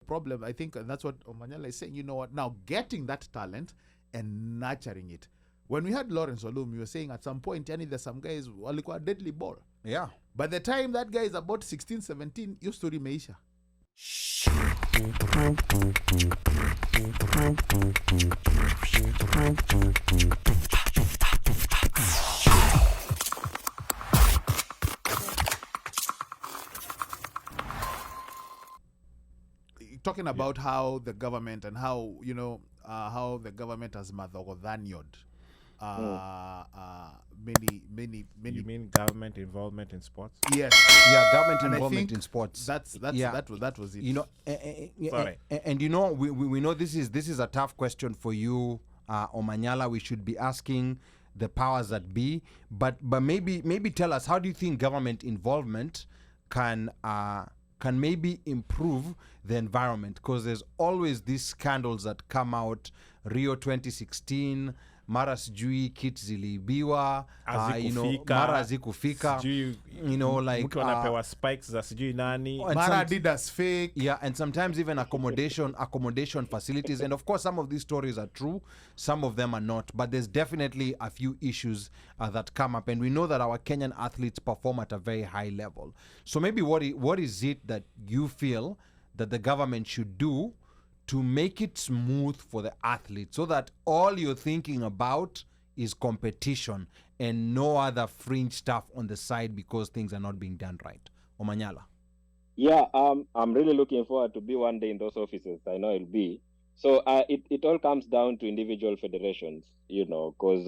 problem, I think, and that's what Omanyala is saying, you know what, now getting that talent and nurturing it. When we had Lawrence Olum, you were saying at some point, yani, there's some guys walikuwa deadly ball. Yeah. By the time that guy is about 16, 17, your story meisha. Talking about how the government and how, you know, how the government has madhogodhaniod many. You mean government involvement in sports? Yes. Yeah, government And involvement in sports. That was it. You know, Sorry. and you know, we know this is a tough question for you, Omanyala. We should be asking the powers that be, but maybe tell us, how do you think government involvement can maybe improve the environment? Because there's always these scandals that come out. Rio 2016, mara sijui kit ziliibiwa, you know, mara hazikufika, you know, like mtu anapewa spikes za sijui nani, mara Adidas fake. Yeah, and sometimes even accommodation facilities. And of course, some of these stories are true, some of them are not. But there's definitely a few issues that come up, and we know that our Kenyan athletes perform at a very high level. So maybe what is it that you feel that the government should do to make it smooth for the athletes, so that all you're thinking about is competition and no other fringe stuff on the side because things are not being done right? Omanyala. Yeah, I'm really looking forward to be one day in those offices. I know it'll be. So it all comes down to individual federations, you know, because,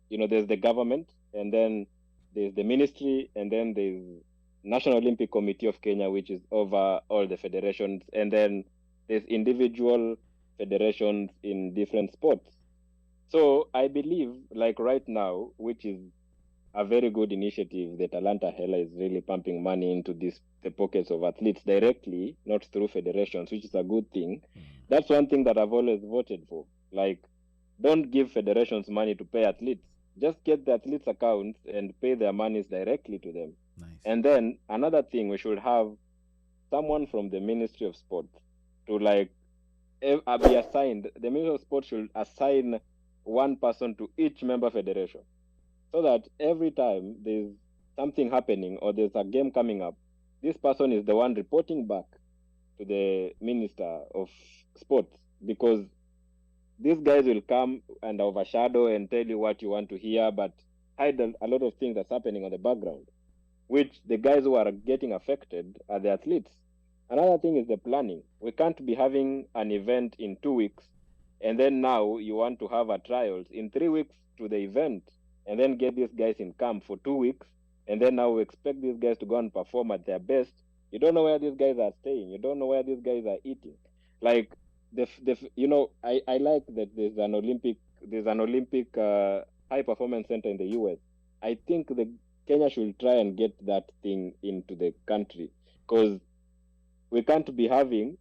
you know, there's the government, and then there's the ministry, and then there's National Olympic Committee of Kenya, which is over all the federations, and then there's individual federations in different sports. So I believe, like right now, which is a very good initiative, that Talanta Hela is really pumping money into the pockets of athletes directly, not through federations, which is a good thing. That's one thing that I've always voted for. Like, don't give federations money to pay athletes. Just get the athletes' accounts and pay their monies directly to them. Nice. And then another thing, we should have someone from the Ministry of Sport to like be assigned. The Ministry of Sport should assign one person to each member federation, so that every time there's something happening or there's a game coming up, this person is the one reporting back to the Minister of Sports, because these guys will come and overshadow and tell you what you want to hear, but hide a lot of things that's happening on the background, which the guys who are getting affected are the athletes. Another thing is the planning. We can't be having an event in 2 weeks, and then now you want to have a trials in 3 weeks to the event, and then get these guys in camp for 2 weeks, and then now we expect these guys to go and perform at their best. You don't know where these guys are staying. You don't know where these guys are eating. Like, you know, I like that there's an Olympic high performance center in the US. I think Kenya should try and get that thing into the country, because we can't be having,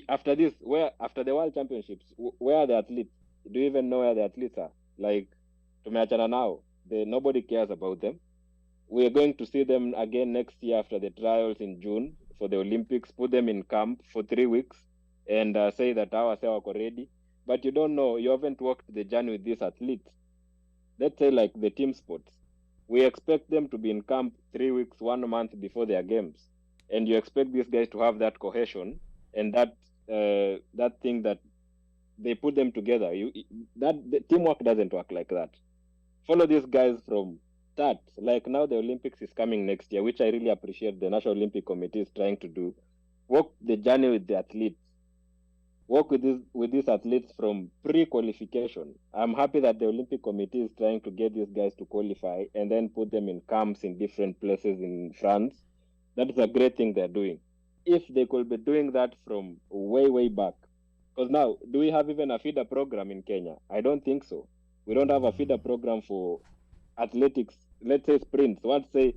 after the World Championships, where are the athletes? Do you even know where the athletes are? Like, tumeachana now. Nobody cares about them. We are going to see them again next year after the trials in June for the Olympics. Put them in camp for 3 weeks and say that our self are ready. But you don't know, you haven't walked the journey with these athletes. Let's say like the team sports. We expect them to be in camp 3 weeks, 1 month before their games. And you expect these guys to have that cohesion and that thing that they put them together. The teamwork doesn't work like that. Follow these guys from start. Like now the Olympics is coming next year, which I really appreciate the National Olympic Committee is trying to do. Walk the journey with the athletes. Work with these athletes from pre-qualification. I'm happy that the Olympic Committee is trying to get these guys to qualify and then put them in camps in different places in France. That is a great thing they're doing. If they could be doing that from way, way back. Because now, do we have even a feeder program in Kenya? I don't think so. We don't have a feeder program for athletics. Let's say sprints. Let's say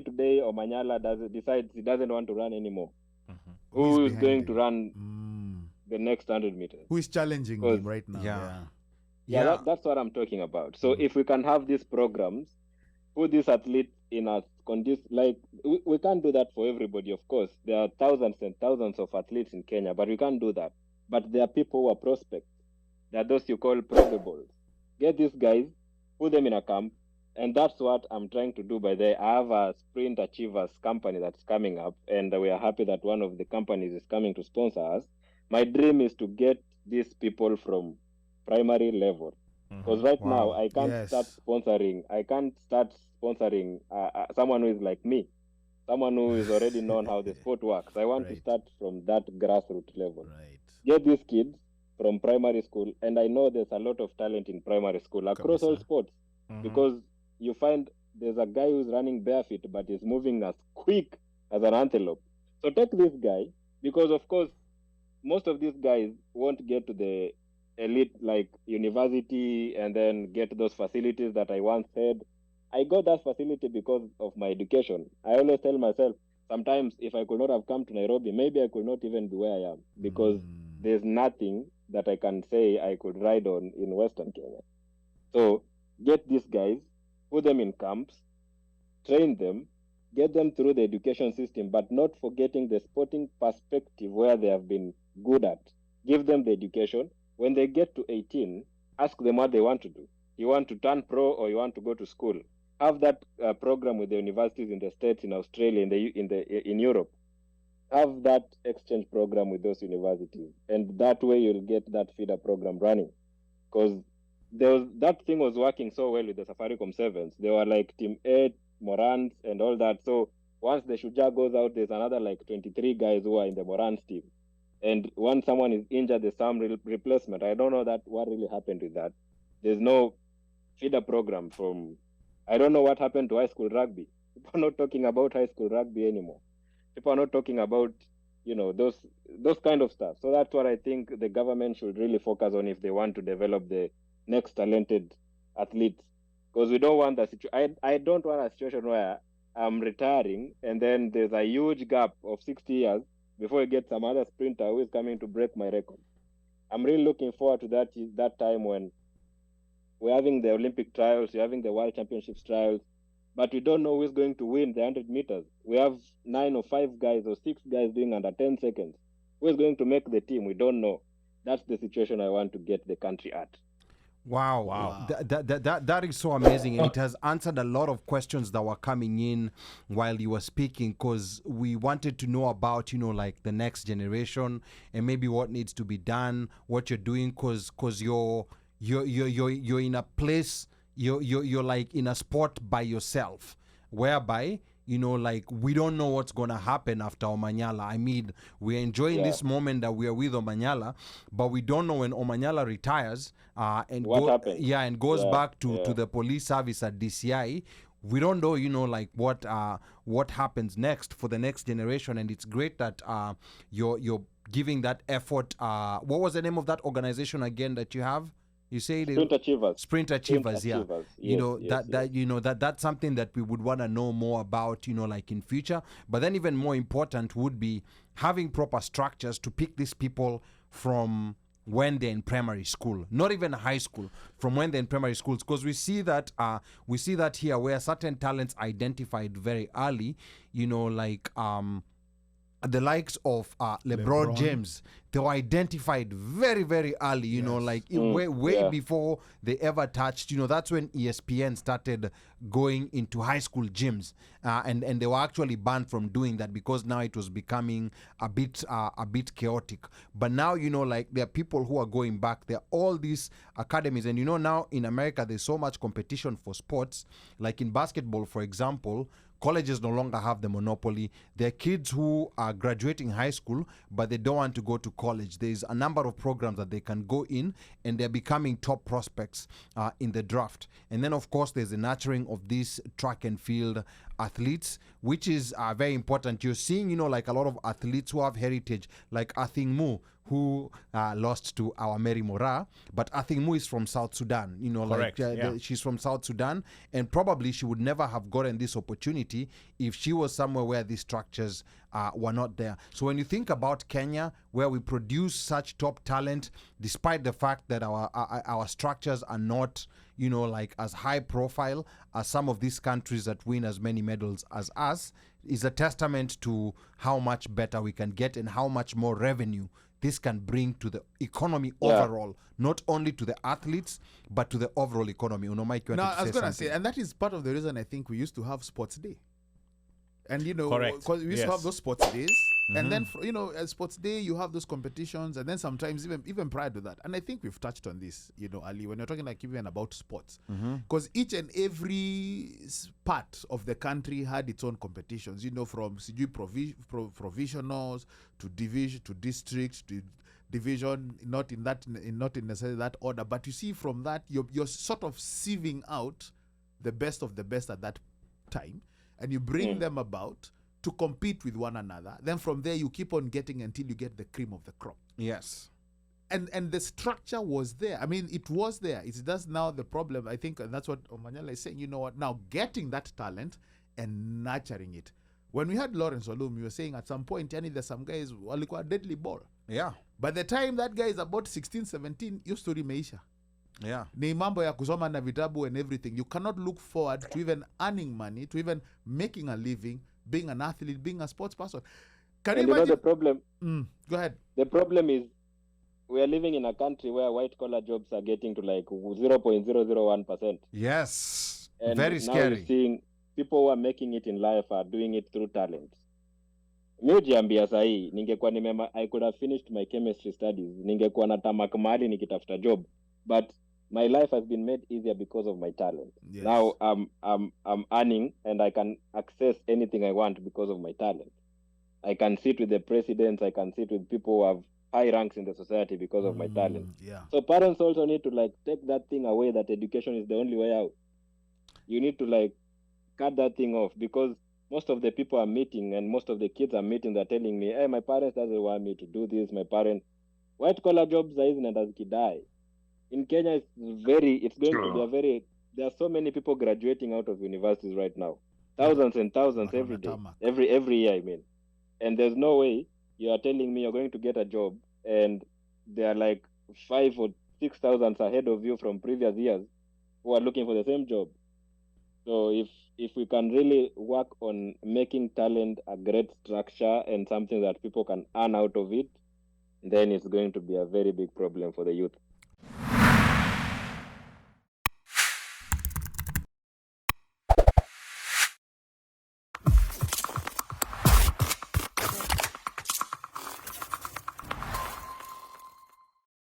today Omanyala decides he doesn't want to run anymore. Mm-hmm. Who is going to run the next 100 meters? Who is challenging him right now? Yeah, that's what I'm talking about. So if we can have these programs, put these athletes in a like we can't do that for everybody, of course. There are thousands and thousands of athletes in Kenya, but we can't do that. But there are people who are prospects. There are those you call probables. Get these guys, put them in a camp, and that's what I'm trying to do. By the I have a Sprint Achievers company that's coming up, and we are happy that one of the companies is coming to sponsor us. My dream is to get these people from primary level, because right now I can't start sponsoring. I can't start sponsoring someone who is like me, someone who is already known how the sport works. I want to start from that grassroots level. Get these kids from primary school, and I know there's a lot of talent in primary school across all sports, because you find there's a guy who's running barefoot but is moving as quick as an antelope. So take this guy, because of course most of these guys won't get to the elite like university and then get those facilities that I once had. I got that facility because of my education. I always tell myself, sometimes if I could not have come to Nairobi, maybe I could not even be where I am, because there's nothing that I can say I could ride on in Western Kenya. So get these guys, put them in camps, train them, get them through the education system, but not forgetting the sporting perspective where they have been good at. Give them the education. When they get to 18, ask them what they want to do. You want to turn pro or you want to go to school? Have that program with the universities in the States, in Australia, in Europe. Have that exchange program with those universities, and that way you'll get that feeder program running. Because that thing was working so well with the Safaricom Sevens. They were like Team 8, Morans, and all that. So once the Shuja goes out, there's another like 23 guys who are in the Morans team. And once someone is injured, there's some replacement. I don't know what really happened with that. There's no feeder program from. I don't know what happened to high school rugby. People are not talking about high school rugby anymore. People are not talking about, those kind of stuff. So that's what I think the government should really focus on if they want to develop the next talented athletes. Because we don't want that situation. I don't want a situation where I'm retiring and then there's a huge gap of 60 years before I get some other sprinter who is coming to break my record. I'm really looking forward to that time when we're having the Olympic trials, we're having the World Championships trials, but we don't know who's going to win the 100 meters. We have 9 or 5 guys or 6 guys doing under 10 seconds. Who's going to make the team? We don't know. That's the situation I want to get the country at. Wow. That is so amazing, and it has answered a lot of questions that were coming in while you were speaking, because we wanted to know about, like the next generation and maybe what needs to be done, what you're doing, because you're in a place, you're like in a sport by yourself, whereby like we don't know what's going to happen after Omanyala. I mean, we're enjoying this moment that we are with Omanyala, but we don't know when Omanyala retires and goes back to the police service at DCI. We don't know, like what happens next for the next generation. And it's great that you're giving that effort. What was the name of that organization again that you have? You say Sprint Achievers, yeah. That's something that we would want to know more about, like in future. But then even more important would be having proper structures to pick these people from when they're in primary school, not even high school, from when they're in primary schools, because we see that here where certain talents identified very early, like the likes of LeBron James, they were identified very, very early, way before they ever touched, that's when ESPN started going into high school gyms, and they were actually banned from doing that because now it was becoming a bit chaotic. But now, like there are people who are going back. There are all these academies, and now in America there's so much competition for sports, like in basketball, for example. Colleges no longer have the monopoly. There are kids who are graduating high school, but they don't want to go to college. There's a number of programs that they can go in, and they're becoming top prospects in the draft. And then, of course, there's the nurturing of these track and field athletes, which is very important. You're seeing, like a lot of athletes who have heritage, like Athing Mu, who lost to our Mary Mora, but Athing Mu is from South Sudan. Correct. She's from South Sudan, and probably she would never have gotten this opportunity if she was somewhere where these structures were not there. So when you think about Kenya, where we produce such top talent, despite the fact that our structures are not like as high profile as some of these countries that win as many medals as us, is a testament to how much better we can get and how much more revenue this can bring to the economy overall, not only to the athletes, but to the overall economy. Mike, you No, wanted to I was say going to something? say, and that is part of the reason I think we used to have sports day. And, Correct. because we used to have Yes. those sports days. And then, as sports day, you have those competitions. And then sometimes even prior to that. And I think we've touched on this, Ali, when you're talking like even about sports. Because each and every part of the country had its own competitions, from provisionals to division to district to division, not in necessarily that order. But you see from that, you're sort of sieving out the best of the best at that time. And you bring them about to compete with one another. Then from there, you keep on getting until you get the cream of the crop. Yes. And the structure was there. I mean, it was there. It's just now the problem, I think, and that's what Omanyala is saying. Now getting that talent and nurturing it. When we had Lawrence Olum, you were saying at some point, there's some guys who are deadly ball. Yeah. By the time that guy is about 16, 17, your story meisha. Yeah. Ni mambo ya kusoma na vitabu and everything. You cannot look forward to even earning money, to even making a living, being an athlete, being a sports person. Can you imagine? The problem? Go ahead. The problem is we are living in a country where white collar jobs are getting to like 0.001%. Yes. And very now scary. You're seeing people who are making it in life are doing it through talent. Miujiambia sahi, I could have finished my chemistry studies. Ningekuwa na tamak mahali nikitafuta job. But my life has been made easier because of my talent. Yes. Now I'm earning and I can access anything I want because of my talent. I can sit with the presidents, I can sit with people who have high ranks in the society because of my talent. Yeah. So parents also need to take that thing away that education is the only way out. You need to cut that thing off, because most of the people I'm meeting and most of the kids I'm meeting, they're telling me, hey, my parents doesn't want me to do this. My parents, white collar jobs isn't as die. In Kenya, there are so many people graduating out of universities right now. Thousands and thousands every day. Every year, I mean. And there's no way you are telling me you're going to get a job and there are 5,000 or 6,000 ahead of you from previous years who are looking for the same job. So if we can really work on making talent a great structure and something that people can earn out of it, then it's going to be a very big problem for the youth.